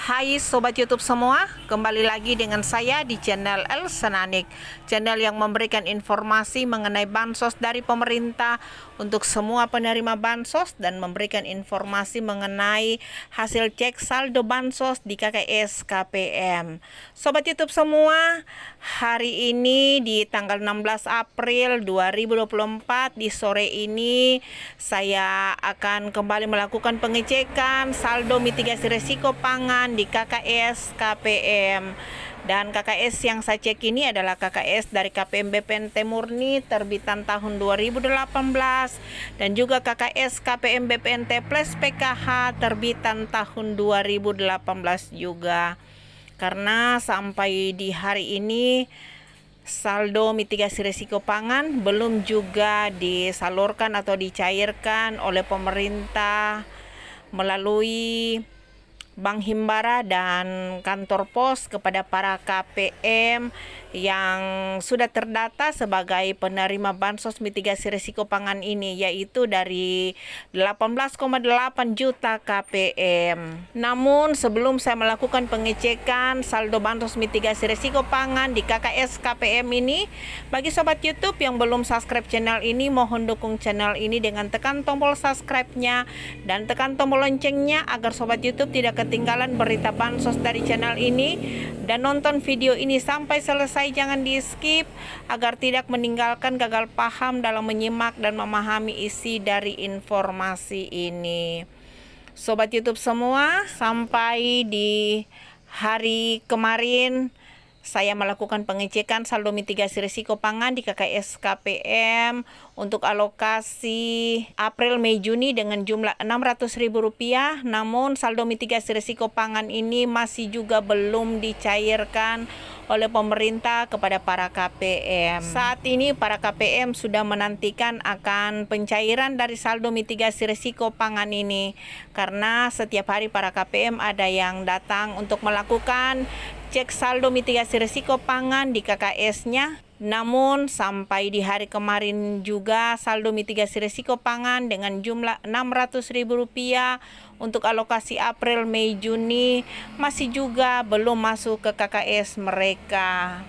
Hai Sobat YouTube semua, kembali lagi dengan saya di channel Elsa Nanik, channel yang memberikan informasi mengenai bansos dari pemerintah untuk semua penerima bansos dan memberikan informasi mengenai hasil cek saldo bansos di KKS KPM. Sobat YouTube semua, hari ini di tanggal 16 April 2024 di sore ini saya akan kembali melakukan pengecekan saldo mitigasi risiko pangan di KKS KPM. Dan KKS yang saya cek ini adalah KKS dari KPM BPNT Murni terbitan tahun 2018 dan juga KKS KPM BPNT Plus PKH terbitan tahun 2018 juga. Karena sampai di hari ini saldo mitigasi risiko pangan belum juga disalurkan atau dicairkan oleh pemerintah melalui Bank Himbara dan kantor pos kepada para KPM yang sudah terdata sebagai penerima bansos mitigasi risiko pangan ini, yaitu dari 18,8 juta KPM. Namun sebelum saya melakukan pengecekan saldo bansos mitigasi risiko pangan di KKS KPM ini, bagi Sobat YouTube yang belum subscribe channel ini, mohon dukung channel ini dengan tekan tombol subscribe-nya dan tekan tombol loncengnya agar Sobat YouTube tidak ketinggalan berita bansos dari channel ini, dan nonton video ini sampai selesai, jangan di skip agar tidak meninggalkan gagal paham dalam menyimak dan memahami isi dari informasi ini. Sobat YouTube semua, sampai di hari kemarin saya melakukan pengecekan saldo mitigasi risiko pangan di KKS KPM untuk alokasi April, Mei, Juni dengan jumlah Rp600.000. Namun saldo mitigasi risiko pangan ini masih juga belum dicairkan oleh pemerintah kepada para KPM. Saat ini para KPM sudah menantikan akan pencairan dari saldo mitigasi risiko pangan ini, karena setiap hari para KPM ada yang datang untuk melakukan cek saldo mitigasi risiko pangan di KKS-nya. Namun sampai di hari kemarin juga saldo mitigasi risiko pangan dengan jumlah Rp600.000 untuk alokasi April, Mei, Juni masih juga belum masuk ke KKS mereka.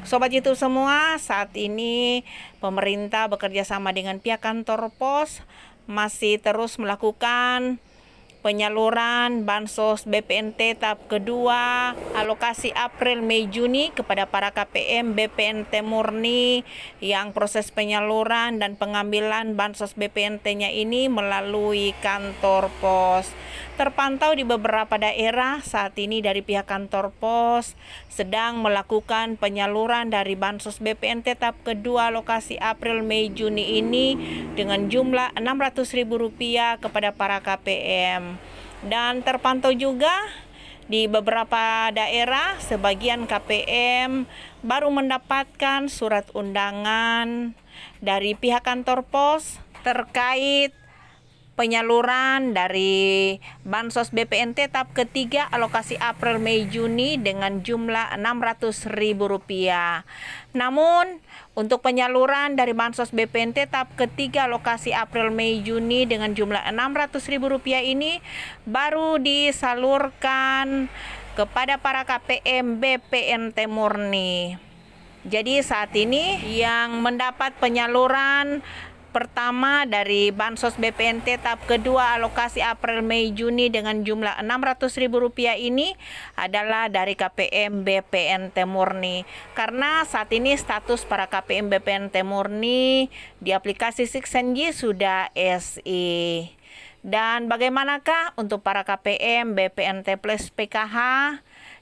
Sobat YouTube semua, saat ini pemerintah bekerja sama dengan pihak kantor pos masih terus melakukan penyaluran bansos BPNT tahap kedua alokasi April, Mei, Juni kepada para KPM BPNT Murni yang proses penyaluran dan pengambilan bansos BPNT-nya ini melalui kantor pos. Terpantau di beberapa daerah saat ini dari pihak kantor pos sedang melakukan penyaluran dari bansos BPNT tahap kedua alokasi April, Mei, Juni ini dengan jumlah Rp600.000 kepada para KPM. Dan terpantau juga di beberapa daerah sebagian KPM baru mendapatkan surat undangan dari pihak kantor pos terkait penyaluran dari bansos BPNT tahap ketiga alokasi April, Mei, Juni dengan jumlah Rp600.000. Namun untuk penyaluran dari bansos BPNT tahap ketiga alokasi April, Mei, Juni dengan jumlah Rp600.000 ini baru disalurkan kepada para KPM BPNT Murni. Jadi saat ini yang mendapat penyaluran pertama dari bansos BPNT tahap kedua alokasi April, Mei, Juni dengan jumlah Rp600.000 ini adalah dari KPM BPNT Murni. Karena saat ini status para KPM BPNT Murni di aplikasi Siksenji sudah SI. Dan bagaimanakah untuk para KPM BPNT Plus PKH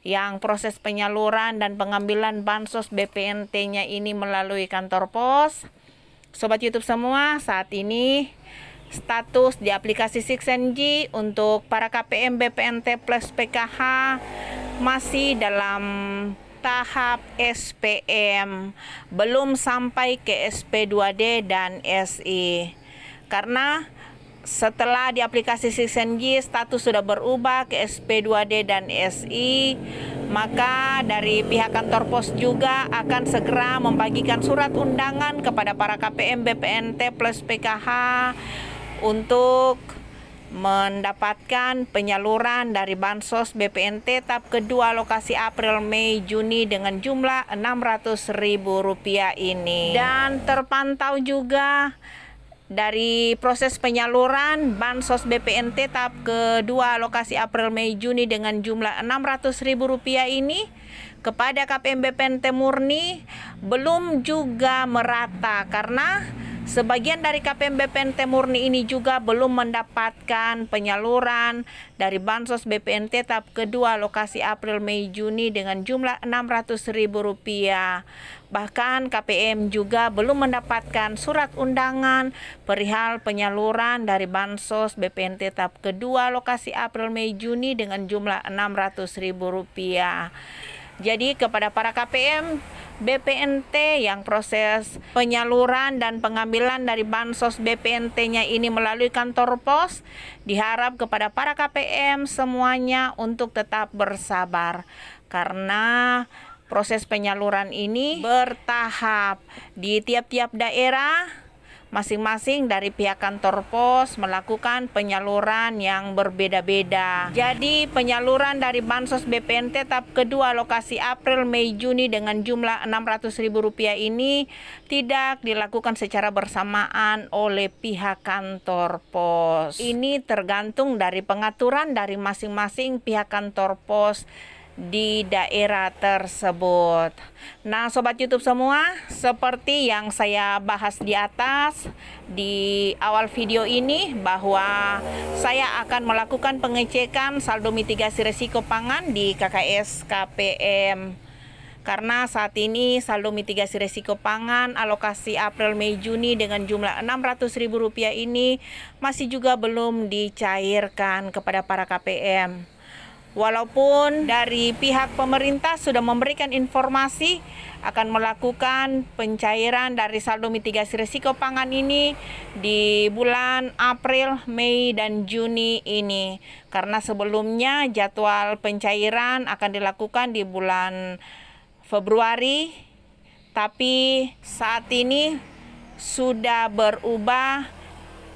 yang proses penyaluran dan pengambilan bansos BPNT-nya ini melalui kantor pos? Sobat YouTube semua, saat ini status di aplikasi Siksenji untuk para KPM BPNT Plus PKH masih dalam tahap SPM, belum sampai ke SP2D dan SI. Karena setelah di aplikasi Siksenji status sudah berubah ke SP2D dan SI, maka dari pihak kantor pos juga akan segera membagikan surat undangan kepada para KPM BPNT Plus PKH untuk mendapatkan penyaluran dari Bansos BPNT tahap kedua alokasi April, Mei, Juni dengan jumlah Rp600.000 ini. Dan terpantau juga dari proses penyaluran Bansos BPNT tahap kedua alokasi April, Mei, Juni dengan jumlah Rp600.000 ini kepada KPM BPNT murni belum juga merata, karena sebagian dari KPM BPNT murni ini juga belum mendapatkan penyaluran dari Bansos BPNT tahap kedua alokasi April, Mei, Juni dengan jumlah Rp600.000. Bahkan KPM juga belum mendapatkan surat undangan perihal penyaluran dari Bansos BPNT tahap kedua alokasi April, Mei, Juni dengan jumlah Rp600.000. Jadi kepada para KPM BPNT yang proses penyaluran dan pengambilan dari Bansos BPNT-nya ini melalui kantor pos, diharap kepada para KPM semuanya untuk tetap bersabar, karena proses penyaluran ini bertahap di tiap-tiap daerah. Masing-masing dari pihak kantor pos melakukan penyaluran yang berbeda-beda. Jadi penyaluran dari Bansos BPNT tahap kedua alokasi April, Mei, Juni dengan jumlah Rp600.000 ini tidak dilakukan secara bersamaan oleh pihak kantor pos. Ini tergantung dari pengaturan dari masing-masing pihak kantor pos di daerah tersebut. Nah, sobat YouTube semua, seperti yang saya bahas di atas di awal video ini, bahwa saya akan melakukan pengecekan saldo mitigasi risiko pangan di KKS KPM. Karena saat ini saldo mitigasi risiko pangan alokasi April, Mei, Juni dengan jumlah Rp600.000 ini masih juga belum dicairkan kepada para KPM. Walaupun dari pihak pemerintah sudah memberikan informasi akan melakukan pencairan dari saldo mitigasi risiko pangan ini di bulan April, Mei, dan Juni ini. Karena sebelumnya jadwal pencairan akan dilakukan di bulan Februari, tapi saat ini sudah berubah.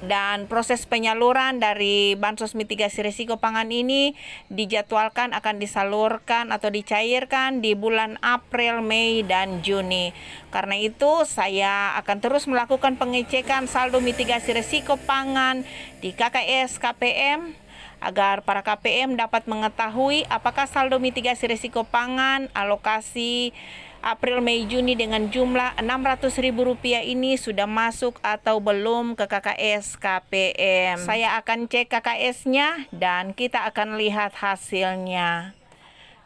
Dan proses penyaluran dari Bansos mitigasi risiko pangan ini dijadwalkan akan disalurkan atau dicairkan di bulan April, Mei, dan Juni. Karena itu saya akan terus melakukan pengecekan saldo mitigasi risiko pangan di KKS KPM agar para KPM dapat mengetahui apakah saldo mitigasi risiko pangan alokasi April, Mei, Juni dengan jumlah Rp600.000 ini sudah masuk atau belum ke KKS KPM. Saya akan cek KKS-nya dan kita akan lihat hasilnya.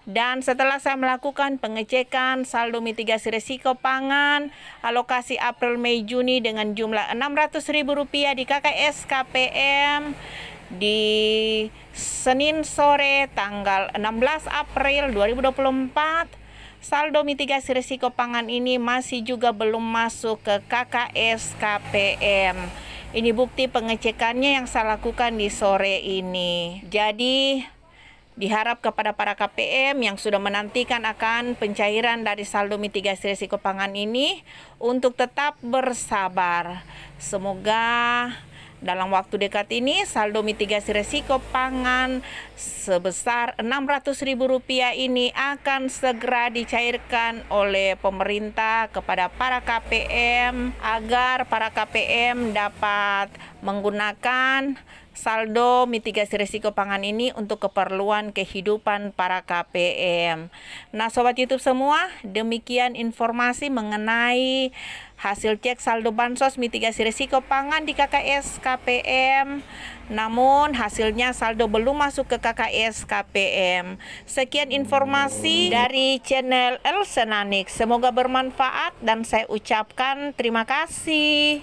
Dan setelah saya melakukan pengecekan saldo mitigasi risiko pangan alokasi April, Mei, Juni dengan jumlah Rp600.000 di KKS KPM di Senin sore tanggal 16 April 2024, saldo mitigasi risiko pangan ini masih juga belum masuk ke KKS KPM. Ini bukti pengecekannya yang saya lakukan di sore ini. Jadi diharap kepada para KPM yang sudah menantikan akan pencairan dari saldo mitigasi risiko pangan ini untuk tetap bersabar. Semoga dalam waktu dekat ini saldo mitigasi risiko pangan sebesar Rp600.000 ini akan segera dicairkan oleh pemerintah kepada para KPM agar para KPM dapat menggunakan saldo mitigasi risiko pangan ini untuk keperluan kehidupan para KPM. Nah, sobat YouTube semua, demikian informasi mengenai hasil cek saldo Bansos mitigasi risiko pangan di KKS KPM. Namun hasilnya saldo belum masuk ke KKS KPM. Sekian informasi dari channel El Senanik. Semoga bermanfaat dan saya ucapkan terima kasih.